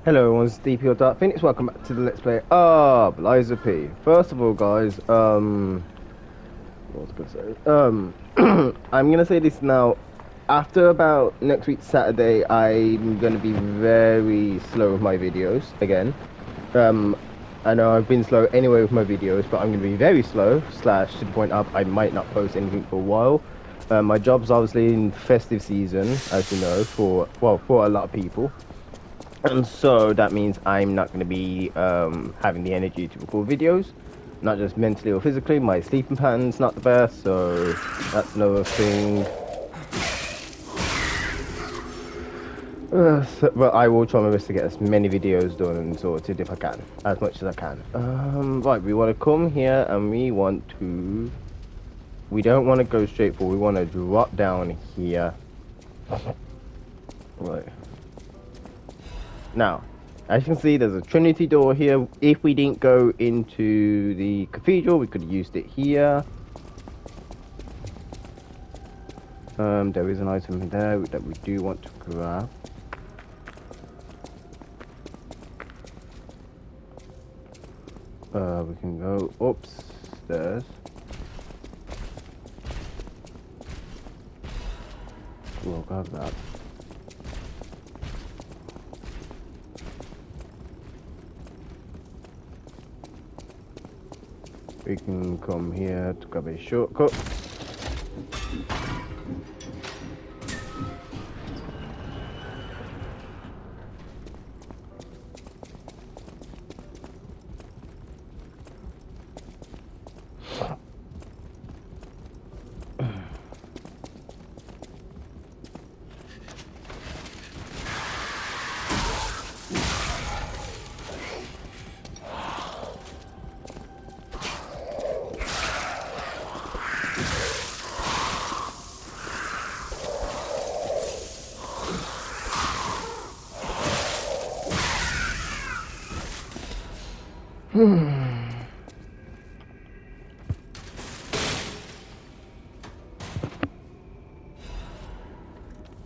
Hello everyone, it's DP Dark Phoenix. Welcome back to the Let's Play of Liza P. First of all, guys, what was I gonna say? I'm gonna say this now. After about next week Saturday, I'm gonna be very slow with my videos again. Um, I know I've been slow anyway with my videos, but I'm gonna be very slow. Slash to the point up, I might not post anything for a while. My job's obviously in festive season, as you know, for a lot of people. And so that means I'm not going to be having the energy to record videos, not just mentally or physically. My sleeping pattern's not the best, so that's another thing. But I will try my best to get as many videos done and sorted if I can, as much as I can. Right, we want to come here and we want to. We don't want to go straight forward. We want to drop down here. Right. Now, as you can see, there's a Trinity door here. If we didn't go into the cathedral, we could have used it here. There is an item there that we do want to grab. We can go upstairs. We'll grab that. We can come here to grab a shortcut.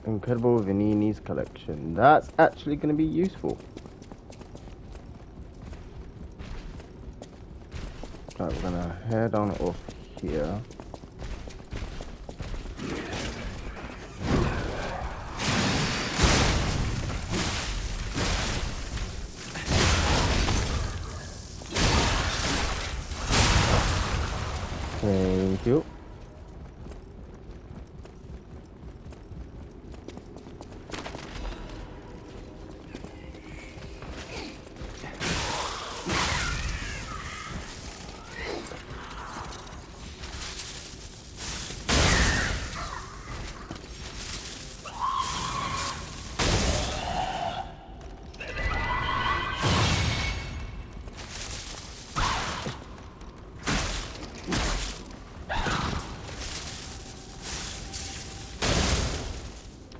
Incredible Vanini's collection. That's actually going to be useful. Right, we're going to head on up here. Thank you.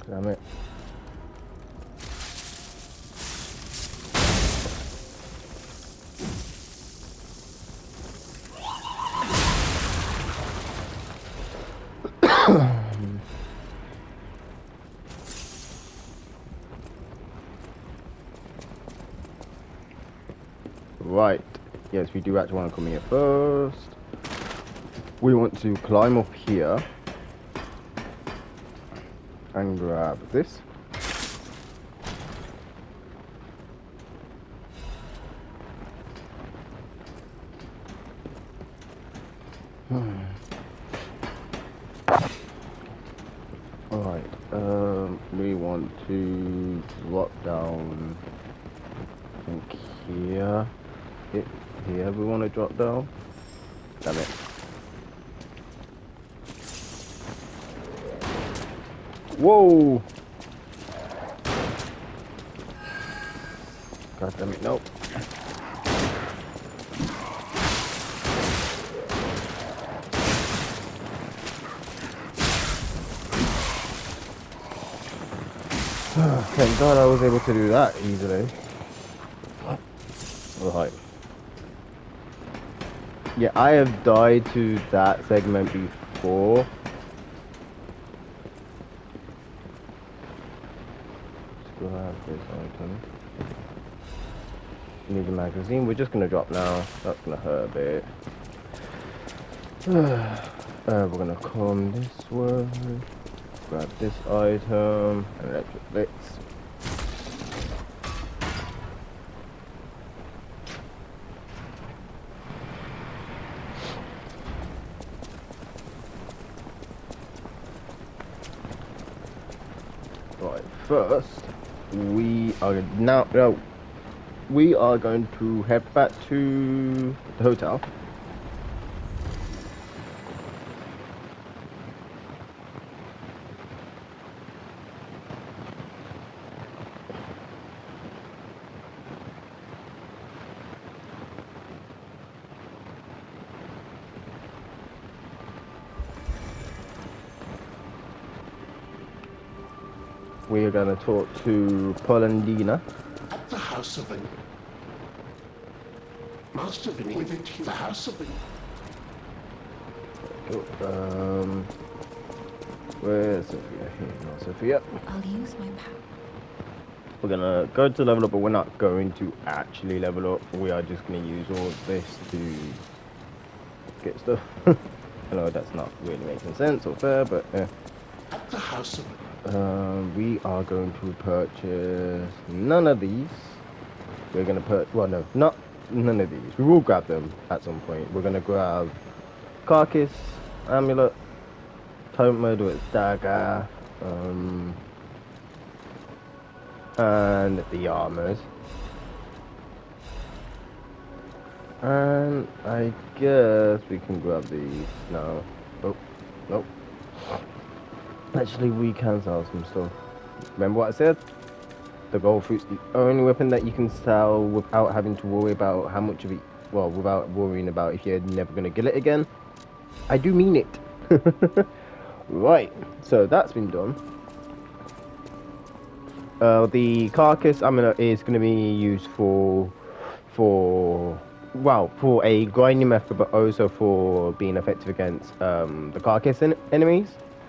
Damn it. Right. Yes, we do actually want to come here first. We want to climb up here and grab this. Alright, we want to drop down, I think here. Here we want to drop down. Damn it. Whoa! God damn it, nope. Thank God I was able to do that easily. Right. Yeah, I have died to that segment before. Let's grab this item. Need a magazine. We're just gonna drop now. That's gonna hurt a bit. We're gonna come this way. Grab this item. Electric blitz. Right. First, we are now. No, we are going to head back to the hotel. We are going to talk to Polendina. At the house of an Master Vinny, with it, the house of an Where's Sophia? Here, not Sophia. I'll use my power. We're gonna go to level up, but we're not going to actually level up. We are just gonna use all of this to get stuff. I know that's not really making sense or fair, but yeah. at the house of We are going to purchase none of these. We're gonna put, well, no, not none of these. We will grab them at some point. We're gonna grab Carcass, Amulet, Tomad with Dagger, and the armors. And I guess we can grab these now. Oh, nope. Actually, we can sell some stuff. Remember what I said? The gold fruit's the only weapon that you can sell without having to worry about how much of it, well, without worrying about if you're never going to get it again. I do mean it. Right, so that's been done. The carcass amulet is going to be used for a grinding method, but also for being effective against the carcass enemies.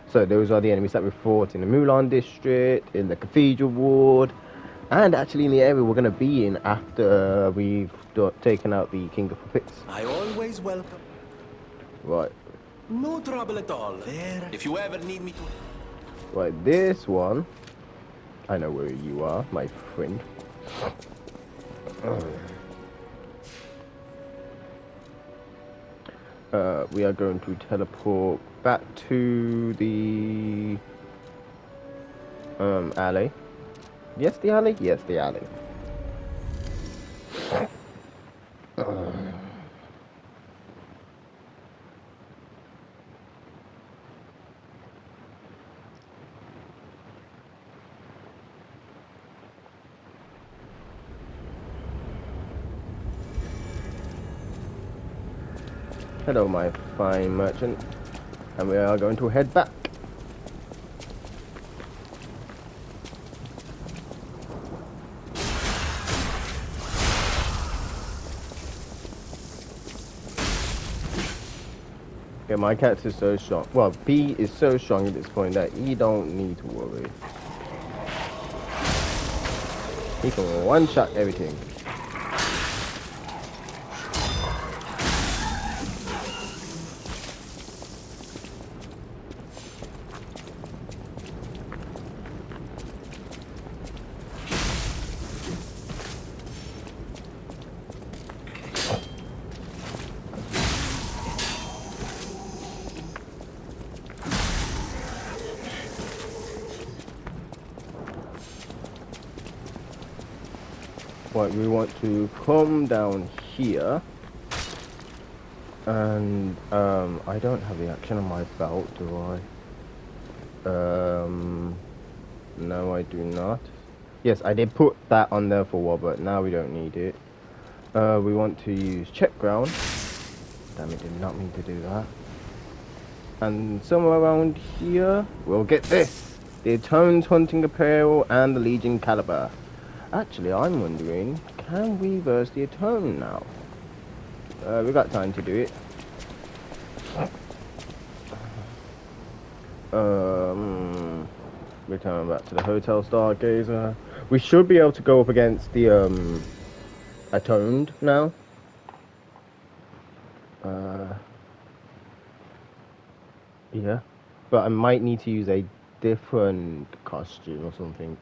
So those are the enemies that we fought in the Mulan district, in the Cathedral Ward, and actually in the area we're going to be in after we've taken out the King of Puppets. I always welcome. Right, No trouble at all. There. If you ever need me to. right, this one, I know where you are, my friend. We are going to teleport back to the alley. Yes, the alley? Yes, the alley. Hello, my fine merchant. And we are going to head back. Yeah, my cat is so strong. Well, P is so strong at this point that he don't need to worry. He can one-shot everything. Right, we want to come down here. And, I don't have the action on my belt, do I? No, I do not. Yes, I did put that on there for a while, but now we don't need it. We want to use check ground. Damn it, did not mean to do that. And somewhere around here, we'll get this. The Atone's Hunting Apparel and the Legion Caliber. Actually, I'm wondering, can we verse the Atone now? We've got time to do it. Return back to the Hotel Stargazer. We should be able to go up against the atoned now. Uh, yeah, but I might need to use a different costume or something.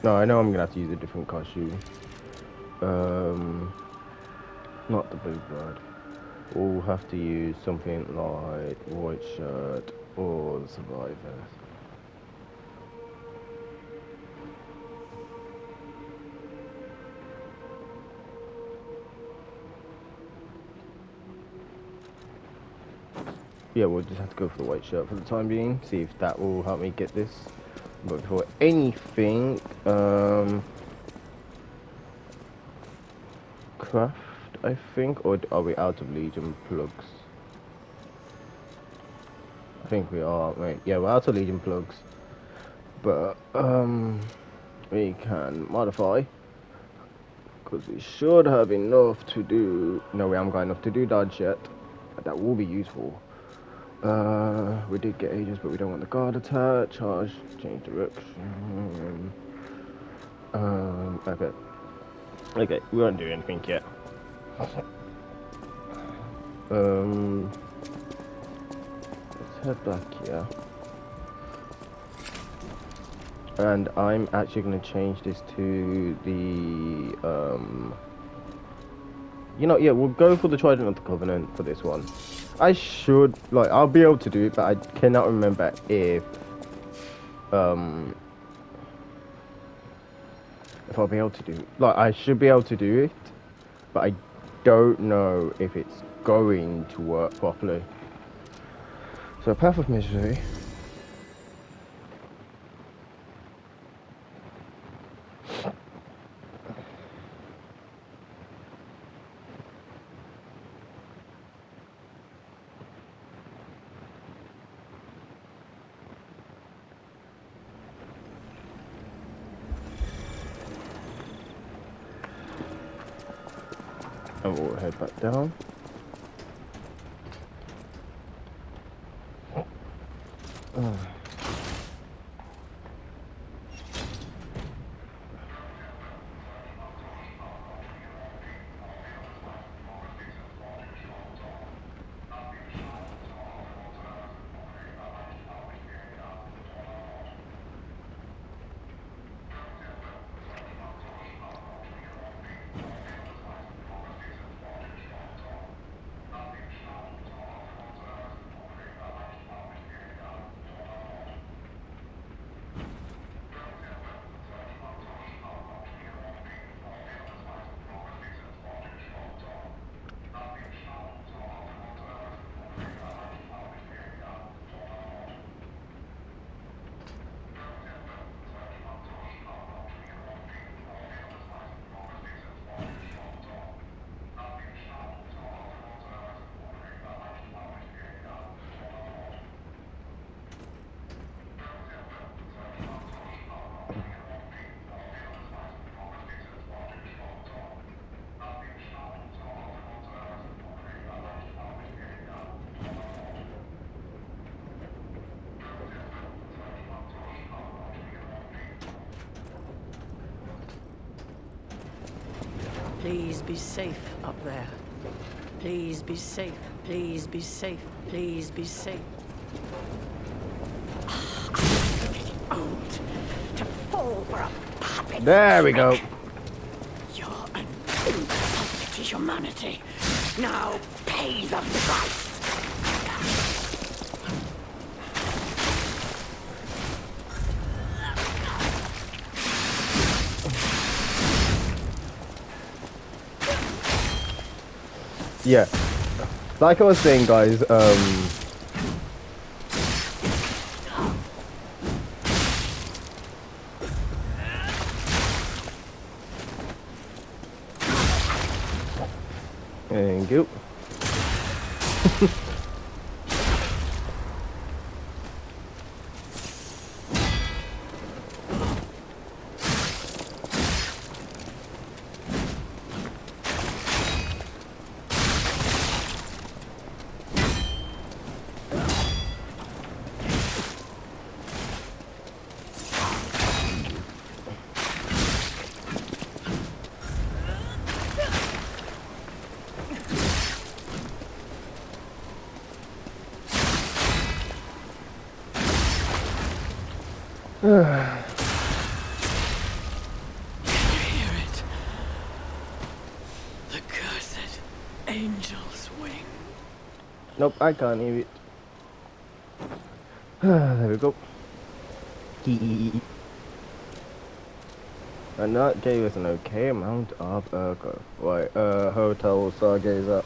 No, I know I'm gonna have to use a different costume. Um, not the Bluebird. We'll have to use something like white shirt or the survivor. Yeah, we'll just have to go for the white shirt for the time being. See if that will help me get this. But before anything, craft, I think, or are we out of Legion plugs? I think we are, right? Yeah, we're out of Legion plugs. But we can modify because we should have enough to do. No, we haven't got enough to do dodge yet. But that will be useful. We did get ages, but we don't want the guard attack. Charge, change direction. Okay. Okay, we won't do anything yet. Let's head back here. And I'm actually going to change this to the, you know, yeah, we'll go for the Trident of the Covenant for this one. I should, like, I'll be able to do it, but I cannot remember if I'll be able to do it. Like, I should be able to do it, but I don't know if it's going to work properly. So, Path of Misery. And we'll head back down. Please be safe up there. Please be safe. Please be safe. Please be safe. Old to fall for a puppet. There we go. You're an insult to humanity. Now pay the price. Yeah, like I was saying, guys, thank you. Can you hear it? The cursed angel's wing. Nope, I can't hear it. There we go. And that gave us an okay amount of ergo. Right, hotel Stargaze up.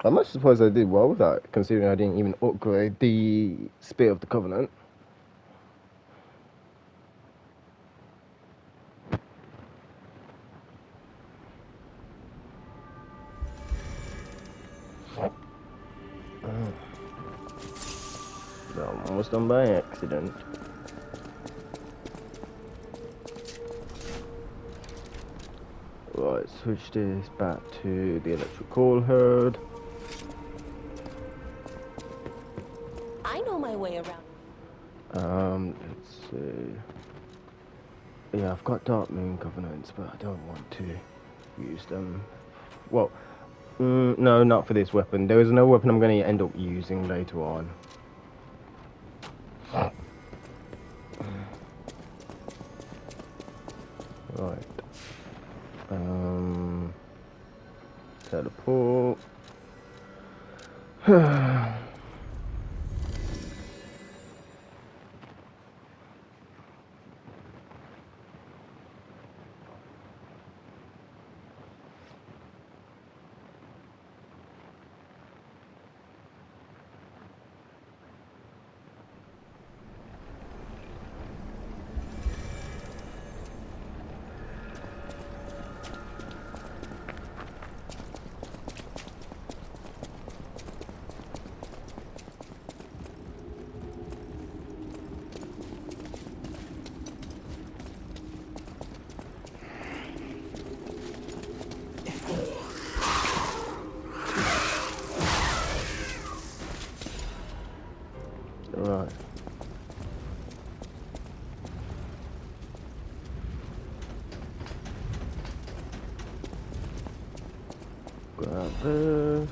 I'm actually surprised I did well with that, considering I didn't even upgrade the Spear of the Covenant. I'm almost done by accident. Right, switch this back to the electrical herd. I know my way around. Let's see. Yeah, I've got Dark Moon Covenants, but I don't want to use them. Well, no, not for this weapon. There is no weapon I'm going to end up using later on. Right. Teleport. Right. Grab this.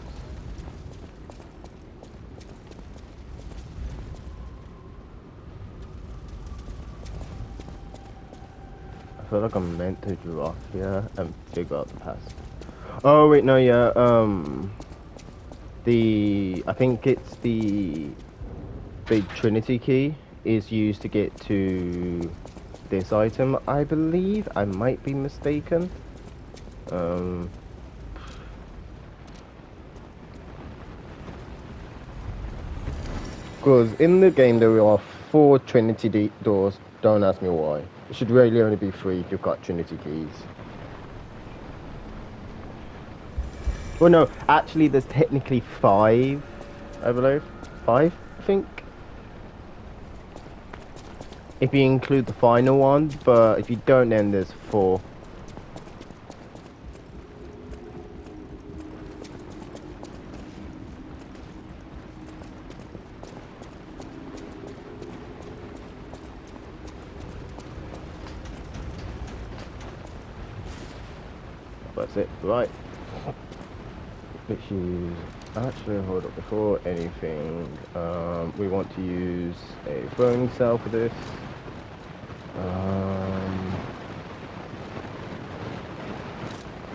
I feel like I'm meant to drop here and figure out the pass. Oh wait, no, yeah. I think it's the big Trinity key is used to get to this item, I believe. I might be mistaken. Because in the game there are 4 Trinity doors. Don't ask me why. It should really only be 3 if you've got Trinity keys. Well, no, actually there's technically 5, I believe. 5, I think. If you include the final one, but if you don't, then there's 4. That's it, right. Which is actually, hold up, before anything, we want to use a throwing cell for this.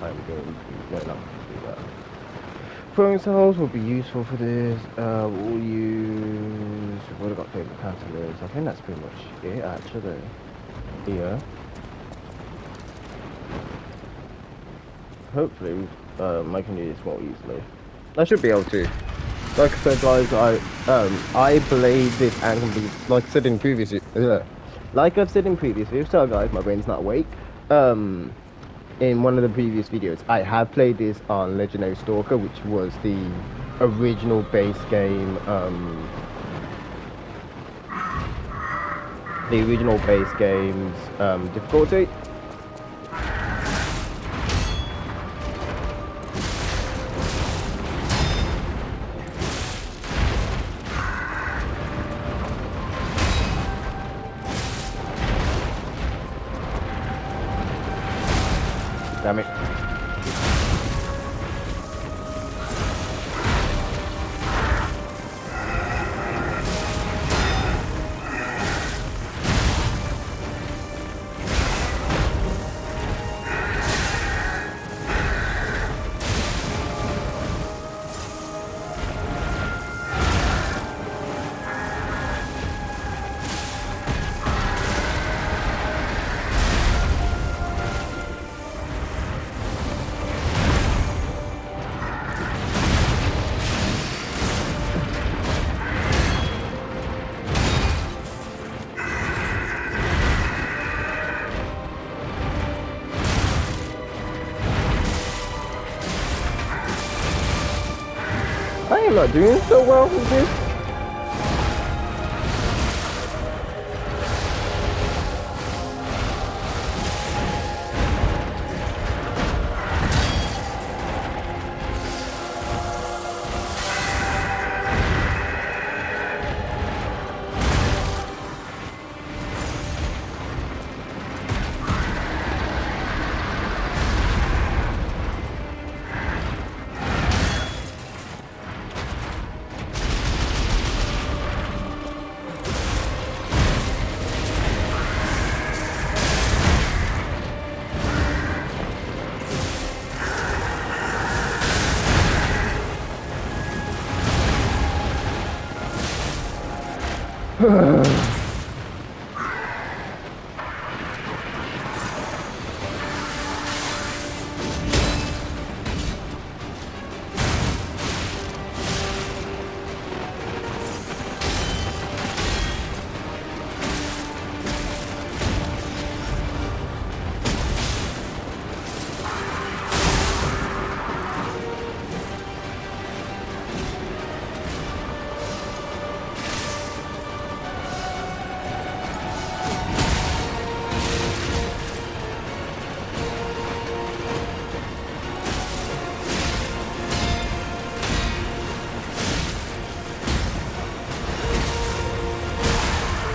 I'm going to, no, not do that. Throwing cells will be useful for this. We'll use, we've already got paper catalysts. I think that's pretty much it, actually. Yeah. Hopefully, I can do this more easily. I should be able to. Like I said, guys, I played this and complete, like I said in previous, like I've said in previous videos. So guys, my brain's not awake. In one of the previous videos, I have played this on Legendary Stalker, which was the original base game. The original base game's difficulty. Damn it. I'm not doing so well with this.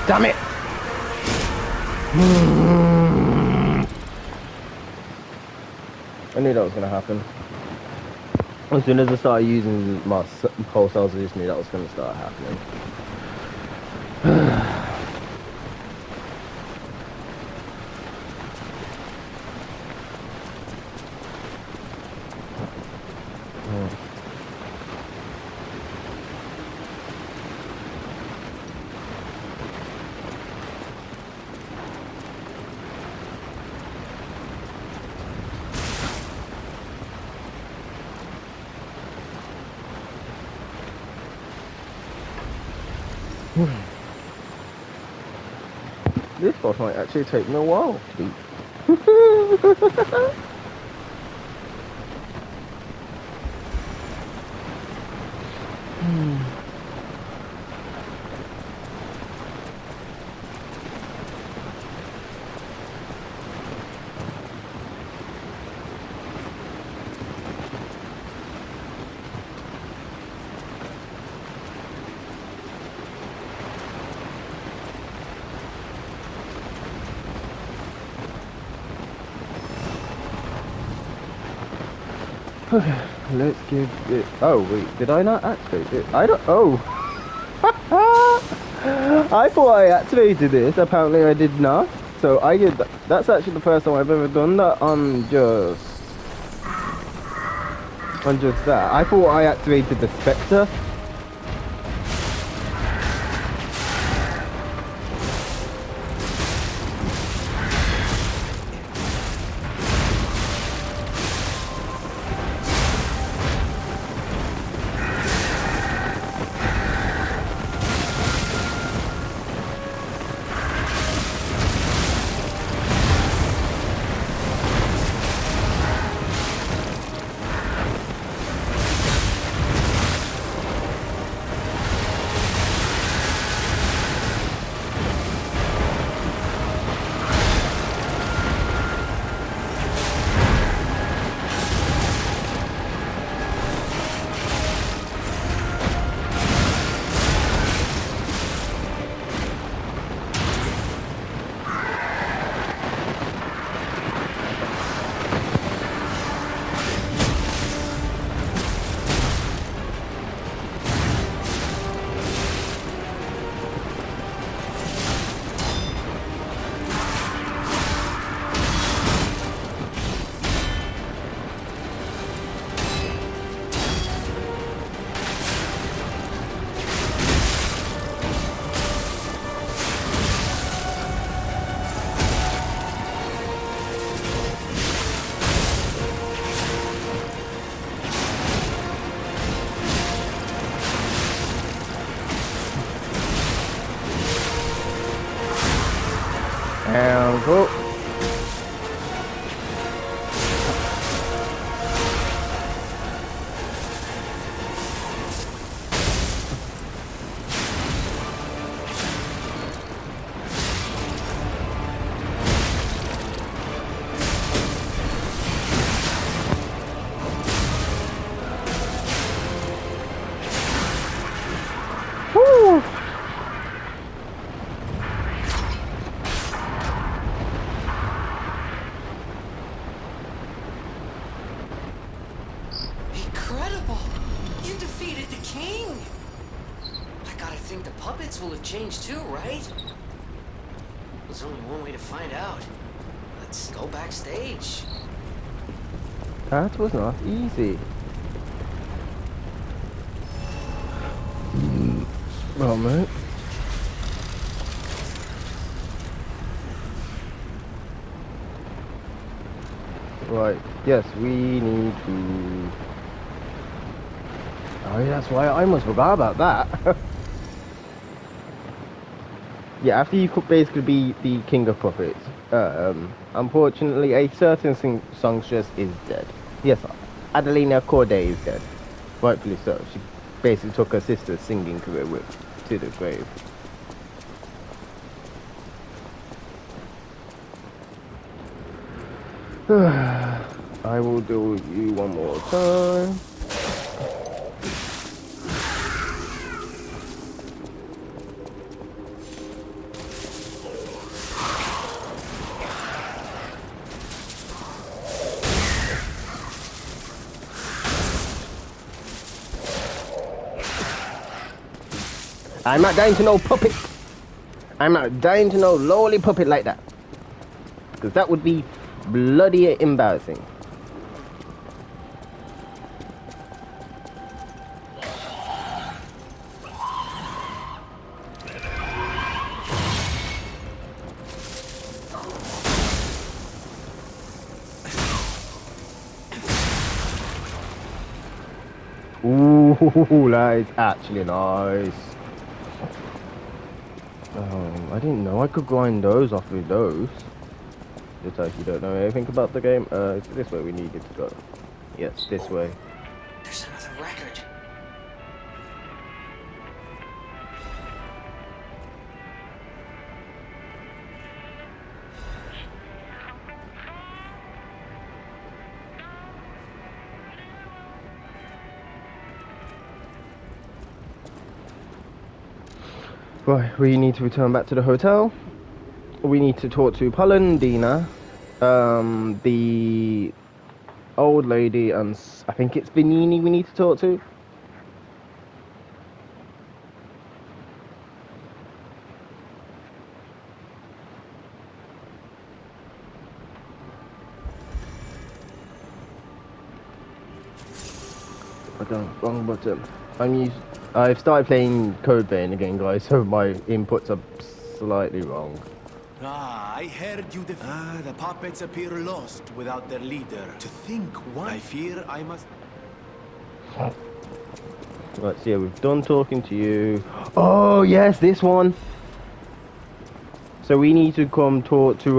Damn it! I knew that was gonna happen. As soon as I started using my pulse cells, I just knew that was gonna start happening. This boss might actually take me a while to beat. Okay, let's give it. Oh wait, did I not activate it? I don't. Oh, I thought I activated this. Apparently, I did not. So I did. That's actually the first time I've ever done that on just that. I thought I activated the Spectre. And go. think the puppets will have changed too, right? There's only one way to find out. Let's go backstage. That was not easy. Well, mate. Right, yes, we need to... Oh, yeah, that's why I almost forgot about that. Yeah, after you could basically be the king of puppets, unfortunately, a certain songstress is dead. Yes, Adelina Corday is dead. Rightfully so. She basically took her sister's singing career to the grave. I will do you one more time. I'm not dying to no puppet. I'm not dying to no lowly puppet like that. Because that would be bloody embarrassing. Ooh, that is actually nice. I didn't know I could grind those off with those. Just like you don't know anything about the game. It's this way we needed to go. Yes, this way. There's another record. Right, we need to return back to the hotel. We need to talk to Polendina, the old lady, and I think it's Benini we need to talk to. Wrong button. I've started playing Code Vein again, guys, so my inputs are slightly wrong. I heard you the puppets appear lost without their leader. To think what? I fear I must... Right, so yeah, we've done talking to you. Oh, yes, this one! So we need to come talk to,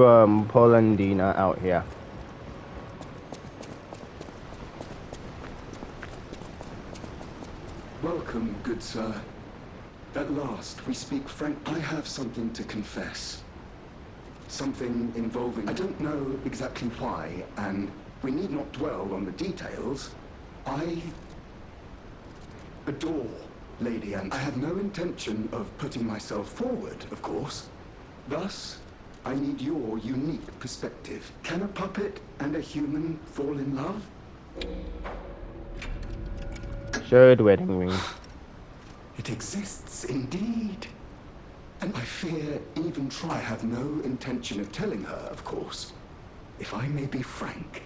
Polendina out here. Welcome, good sir. At last, we speak frank. I have something to confess. Something involving... I don't know exactly why, and we need not dwell on the details. I adore Lady Anne. I have no intention of putting myself forward, of course. Thus, I need your unique perspective. Can a puppet and a human fall in love? Show the wedding ring. It exists indeed. And I fear even try. I have no intention of telling her, of course. If I may be frank,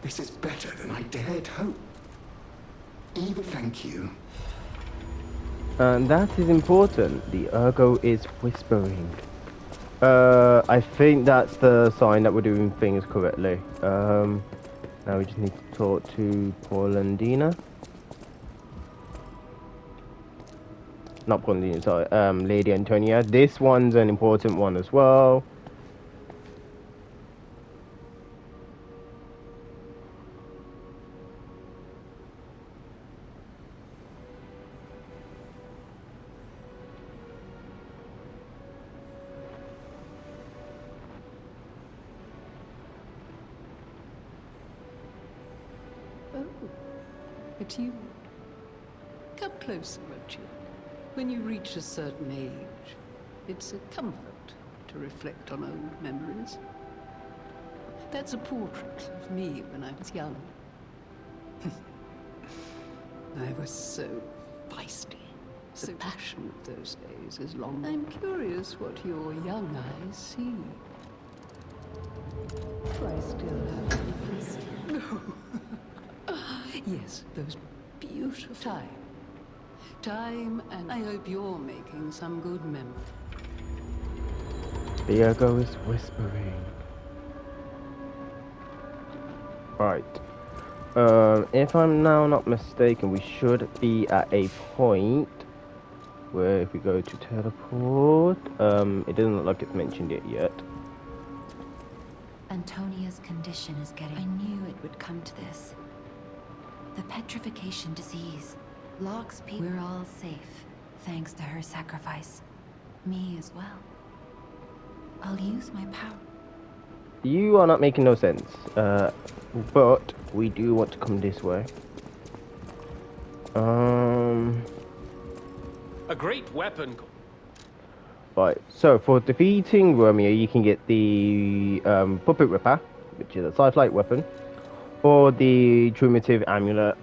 this is better than I dared hope. Even thank you. And that is important. The Ergo is whispering. I think that's the sign that we're doing things correctly. Now we just need to talk to Polendina. Not Polendina, sorry, Lady Antonia. This one's an important one as well. Oh, it's you. Come closer, won't you? When you reach a certain age, it's a comfort to reflect on old memories. That's a portrait of me when I was young. I was so feisty, The passion of those days is long. I'm curious what your young eyes see. Do I still have yes, those beautiful time, and I hope you're making some good memory. Diego is whispering. Right. If I'm now not mistaken, we should be at a point where if we go to teleport, it doesn't look like it's mentioned it yet. Antonia's condition is getting... I knew it would come to this. The petrification disease locks people... We're all safe, thanks to her sacrifice. Me as well. I'll use my power. You are not making no sense. But we do want to come this way. A great weapon. Right, so for defeating Romeo, you can get the Puppet Ripper, which is a Scythe-like weapon, or the Trumative Amulet.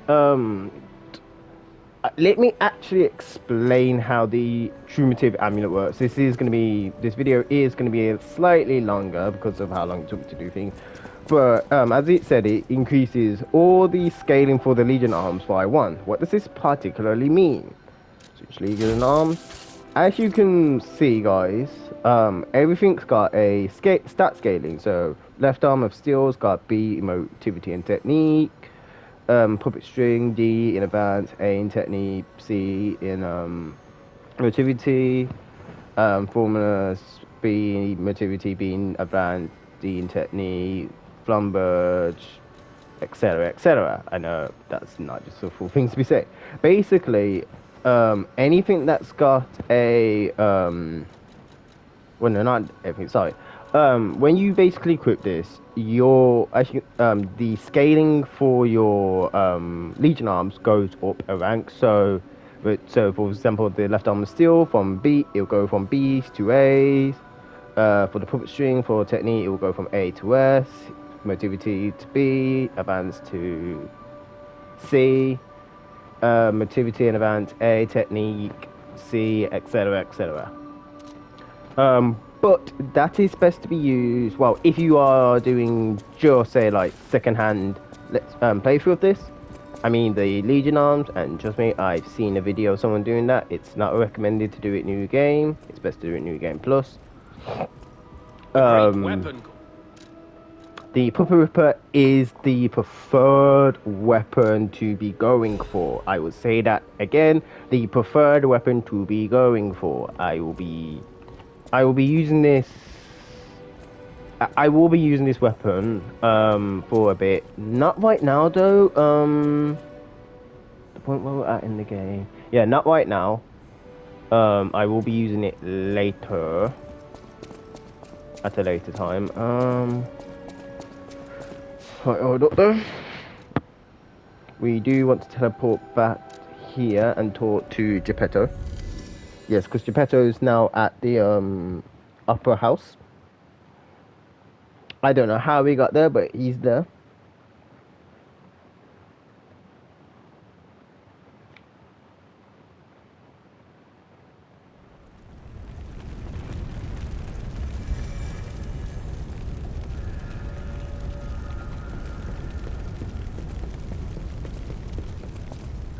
Let me actually explain how the Trumative Amulet works. This video is going to be slightly longer because of how long it took to do things. But as it said, it increases all the scaling for the Legion arms by 1. What does this particularly mean? Switch Legion arms. As you can see, guys, everything's got a stat scaling. So left arm of steel's got B, emotivity and technique. Puppet string, D in advance, A in technique, C in motivity, formulas, B in motivity, B in advance, D in technique, Flumbird, etc, etc. I know that's not just a full thing to be said. Basically, anything that's got a well, no, not everything, sorry. When you basically equip this, your actually the scaling for your Legion arms goes up a rank. So for example, the left arm of steel from B, it'll go from B's to A's. For the puppet string, for technique, it will go from A to S. Motivity to B, advance to C. Motivity and advance A, technique C, etc, etc. But that is best to be used, well, if you are doing just say like second-hand playthrough of this. I mean the Legion arms, and trust me, I've seen a video of someone doing that. It's not recommended to do it new game. It's best to do it new game plus. The Puppet Ripper is the preferred weapon to be going for. I will say that again, the preferred weapon to be going for. I will be using this. I will be using this weapon for a bit. Not right now though. The point where we're at in the game. Yeah, not right now. I will be using it later. At a later time. Right, hold up though. We do want to teleport back here and talk to Geppetto. Yes, because Geppetto's now at the upper house. I don't know how we got there, but he's there.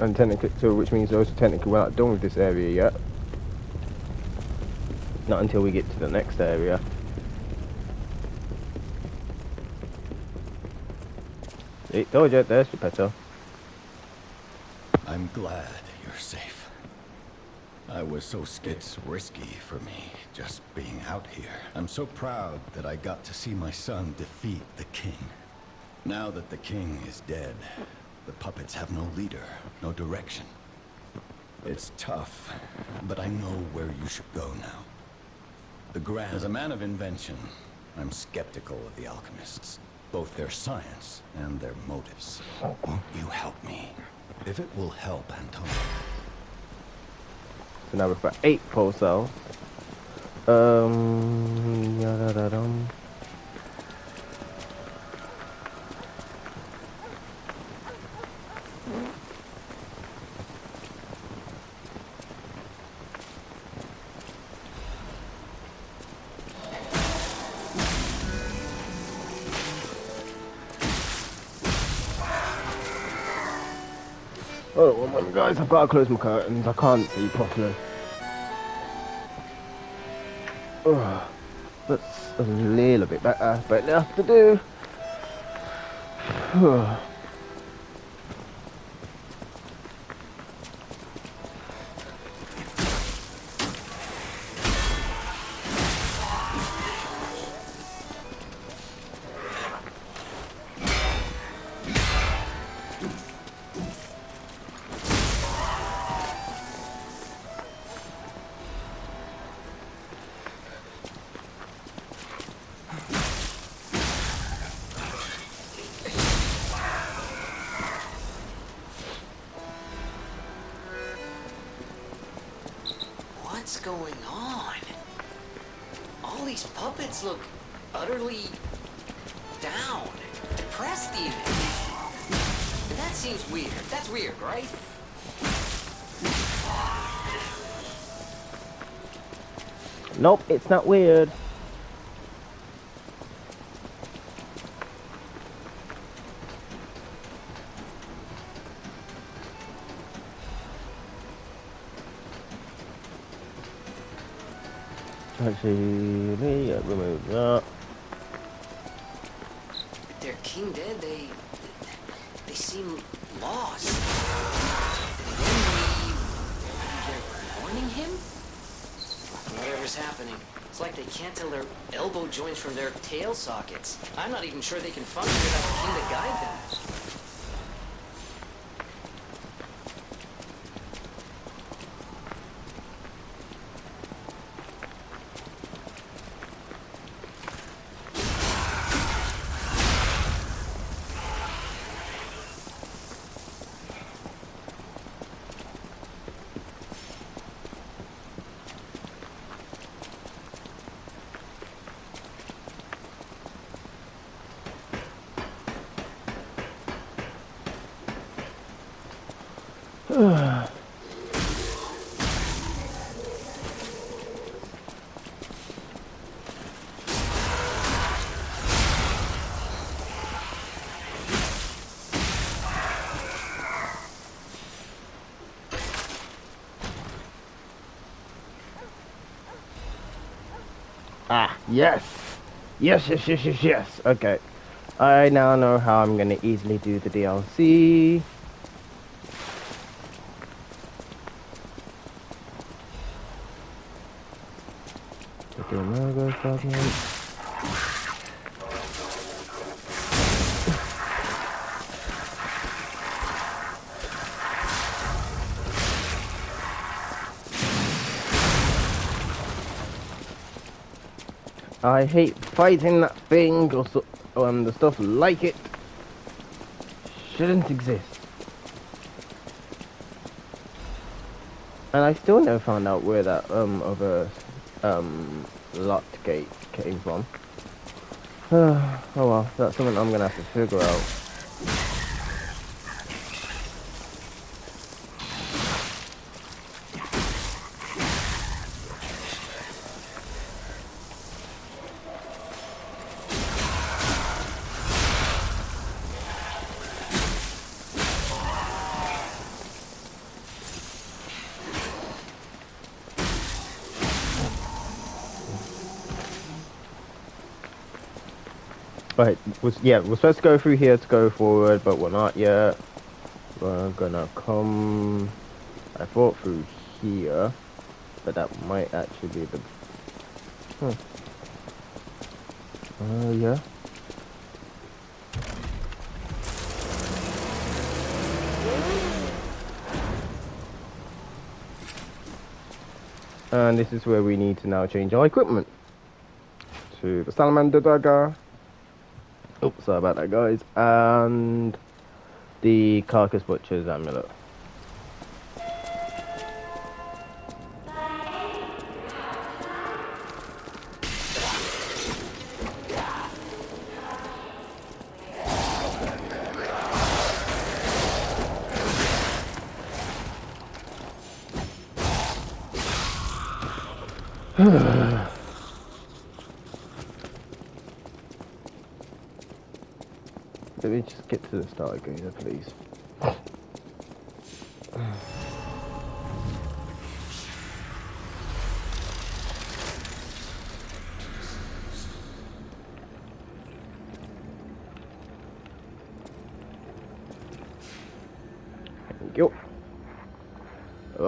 And technically, so which means also technically we're not done with this area yet. Not until we get to the next area. See, told you, there's Geppetto. I'm glad you're safe. I was so scared. It's risky for me, just being out here. I'm so proud that I got to see my son defeat the king. Now that the king is dead, the puppets have no leader, no direction. It's tough, but I know where you should go now. The Grand. As a man of invention, I'm skeptical of the alchemists, both their science and their motives. Won't you help me? If it will help Antonio. So now we've got 8 full cells. Oh, well, guys, I've got to close my curtains. I can't see properly. Oh, that's a little bit better, but enough to do. What's going on? All these puppets look utterly down, depressed even. That seems weird. That's weird, right? Nope, it's not weird. Actually, remove that. With their king dead, they seem lost. They're mourning him? Whatever's happening, it's like they can't tell their elbow joints from their tail sockets. I'm not even sure they can function without the king to guide them. Ah, yes. Yes. Okay. I now know how I'm going to easily do the DLC. Take the Omega fragment. I hate fighting that thing or so, the stuff like it shouldn't exist. And I still never found out where that other locked gate came from. Oh well, that's something I'm gonna have to figure out. Right, we're supposed to go through here to go forward, but we're not yet. We're gonna come, I thought through here, but that might actually be the, yeah. And this is where we need to now change our equipment to the Salamander Dagger. Oops, sorry about that, guys. And the Carcass Butcher's Amulet. Let me just get to the Stargazer, please.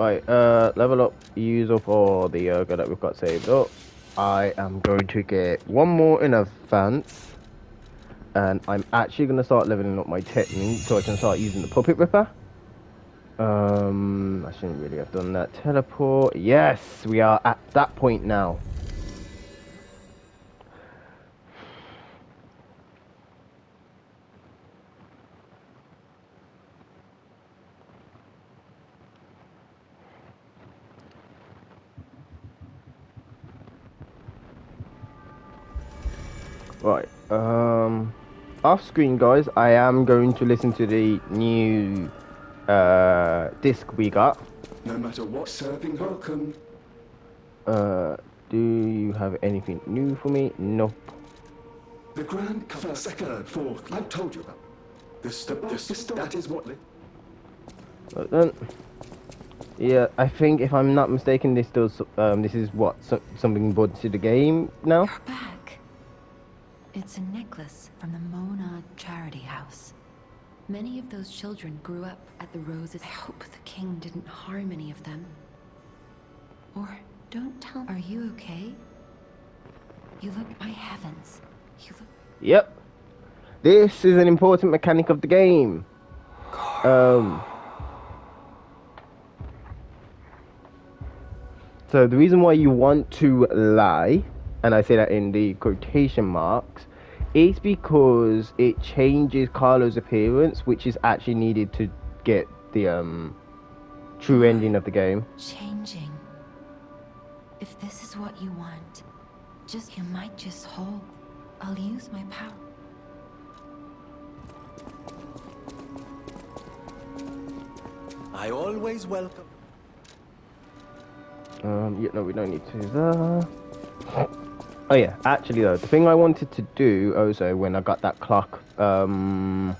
Right, level up, use up all the yoga that we've got saved up. I am going to get one more in advance. And I'm actually going to start leveling up my technique so I can start using the Puppet Ripper. I shouldn't really have done that. Teleport. Yes, we are at that point now. Right, off screen, guys, I am going to listen to the new disc we got. No matter what, serving welcome. Do you have anything new for me? Nope. The Grand First, Second, Fourth, I've told you about. That is what... But then, yeah, I think if I'm not mistaken, this does, this is what, something brought to the game now? You're back. It's a necklace from the Mona Charity House. Many of those children grew up at the Roses. I hope the king didn't harm any of them. Or don't tell me. Are you okay? You look... My heavens. You look... Yep. This is an important mechanic of the game. So the reason why you want to lie, and I say that in the quotation marks, is because it changes Carlo's appearance, which is actually needed to get the true ending of the game. Changing. If this is what you want, you might just hold. I'll use my power. I always welcome. Yeah, no, we don't need to do that. Oh yeah, actually though, the thing I wanted to do also when I got that clock, the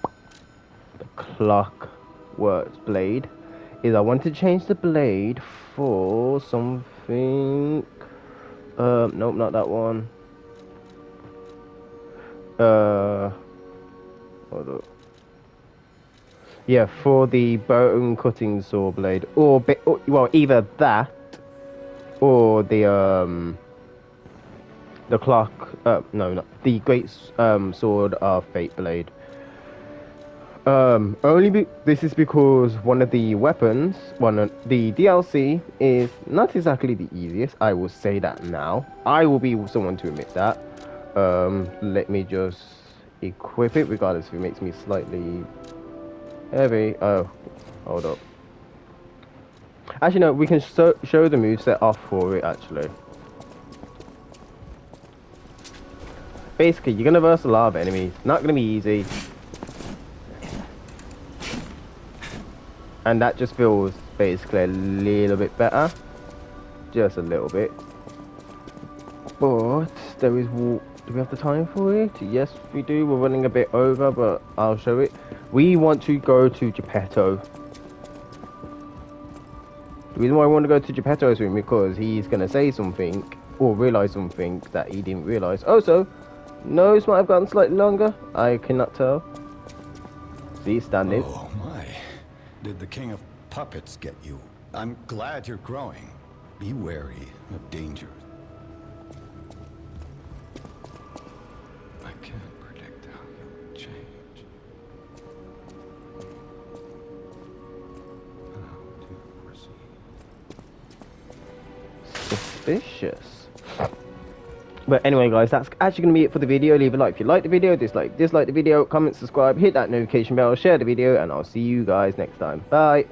clockworks blade, is I want to change the blade for something. Nope, not that one. Hold up. Yeah, for the bone cutting saw blade, or well, either that or the clock. No, not the great sword of fate blade. This is because one of the weapons, the DLC is not exactly the easiest. I will say that now. I will be someone to admit that. Let me just equip it, regardless if it makes me slightly heavy. Oh, hold up. Actually, no, we can show the moveset off for it, actually. Basically, you're going to verse a lot of enemies. Not going to be easy. And that just feels basically a little bit better. Just a little bit. But there is... Do we have the time for it? Yes, we do. We're running a bit over, but I'll show it. We want to go to Geppetto. The reason why I want to go to Geppetto's room because he's going to say something or realise something that he didn't realise. Also, nose might have gotten slightly longer. I cannot tell. See, standing. Oh my. Did the King of Puppets get you? I'm glad you're growing. Be wary of dangers. I can't predict how you'll change. How to proceed. Suspicious. But anyway, guys, that's actually going to be it for the video. Leave a like if you like the video, dislike the video, comment, subscribe, hit that notification bell, share the video, and I'll see you guys next time. Bye.